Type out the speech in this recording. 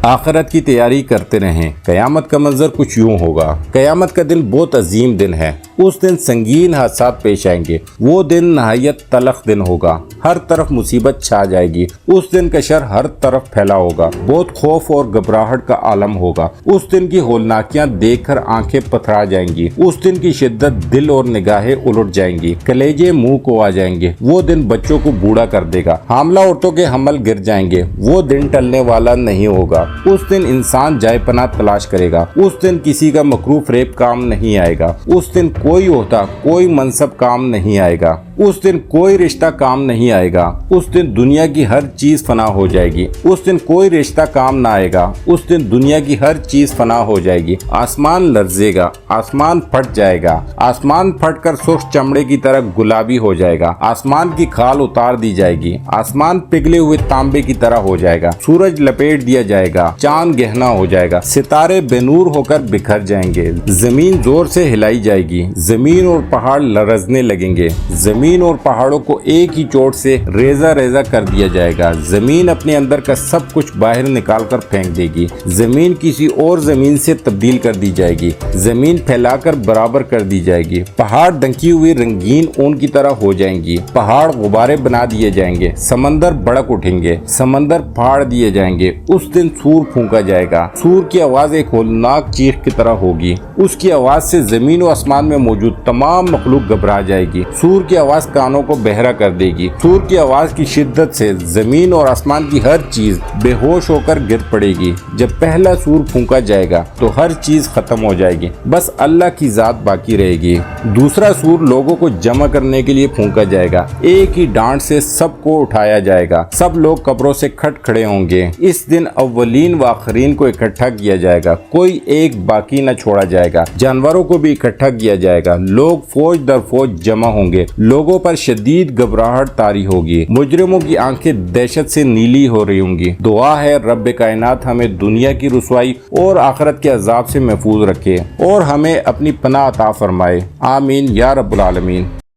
آخرت کی تیاری کرتے رہیں۔ قیامت کا منظر کچھ یوں ہوگا۔ قیامت کا دن بہت عظیم دن ہے۔ اس دن سنگین حادثات پیش آئیں گے۔ وہ دن نہایت تلخ دن ہوگا۔ ہر طرف مصیبت چھا جائے گی۔ اس دن کا شر ہر طرف پھیلا ہوگا۔ بہت خوف اور گھبراہٹ کا عالم ہوگا۔ اس دن کی ہولناکیاں دیکھ کر آنکھیں پتھرا جائیں گی۔ اس دن کی شدت دل اور نگاہیں الٹ جائیں گی، کلیجے منہ کو آ جائیں گے۔ وہ دن بچوں کو بوڑھا کر دے گا، حاملہ عورتوں کے حمل گر جائیں گے۔ وہ دن ٹلنے والا نہیں ہوگا۔ اس دن انسان جائے پناہ تلاش کرے گا۔ اس دن کسی کا مکروہ فریب کام نہیں آئے گا۔ اس دن کوئی عہدہ، کوئی منصب کام نہیں آئے گا۔ اس دن کوئی رشتہ کام نہیں آئے گا۔ اس دن دنیا کی ہر چیز فنا ہو جائے گی۔ اس دن کوئی رشتہ کام نہ آئے گا۔ اس دن دنیا کی ہر چیز فنا ہو جائے گی۔ آسمان لرزے گا، آسمان پھٹ جائے گا، آسمان پھٹ کر سرخ چمڑے کی طرح گلابی ہو جائے گا۔ آسمان کی کھال اتار دی جائے گی، آسمان پگھلے ہوئے تانبے کی طرح ہو جائے گا۔ سورج لپیٹ دیا جائے گا، چاند گہنا ہو جائے گا، ستارے بے نور ہو کر بکھر جائیں گے۔ زمین زور سے ہلائی جائے گی، زمین اور پہاڑ لرزنے لگیں گے۔ زمین اور پہاڑوں کو ایک ہی چوٹ سے ریزہ ریزہ کر دیا جائے گا۔ زمین اپنے اندر کا سب کچھ باہر نکال کر پھینک دے گی۔ زمین کسی اور زمین سے تبدیل کر دی جائے گی۔ زمین پھیلا کر برابر کر دی جائے گی۔ پہاڑ ڈھنکی ہوئی رنگین اون کی طرح ہو جائیں گی۔ پہاڑ غبارے بنا دیے جائیں گے۔ سمندر بڑک اٹھیں گے، سمندر پھاڑ دیے جائیں گے۔ اس دن سور پھونکا جائے گا۔ سور کی آواز ایک ہولناک چیخ کی طرح ہوگی۔ اس کی آواز سے زمین و آسمان میں موجود تمام مخلوق گھبرا جائے گی۔ سور کی آواز کانوں کو بہرا کر دے گی۔ سور کی آواز کی شدت سے زمین اور آسمان کی ہر چیز بے ہوش ہو کر گر پڑے گی۔ جب پہلا سور پھونکا جائے گا تو ہر چیز ختم ہو جائے گی، بس اللہ کی ذات باقی رہے گی۔ دوسرا سور لوگوں کو جمع کرنے کے لیے پھونکا جائے گا۔ ایک ہی ڈانٹ سے سب کو اٹھایا جائے گا۔ سب لوگ قبروں سے کھٹ کھڑے ہوں گے۔ اس دن اولین و آخرین کو اکٹھا کیا جائے گا، کوئی ایک باقی نہ چھوڑا جائے گا۔ جانوروں کو بھی اکٹھا کیا جائے گا۔ لوگ فوج در فوج جمع ہوں گے۔ لوگوں پر شدید گھبراہٹ طاری ہوگی۔ مجرموں کی آنکھیں دہشت سے نیلی ہو رہی ہوں گی۔ دعا ہے رب کائنات ہمیں دنیا کی رسوائی اور آخرت کے عذاب سے محفوظ رکھے اور ہمیں اپنی پناہ عطا فرمائے۔ آمین یا رب العالمین۔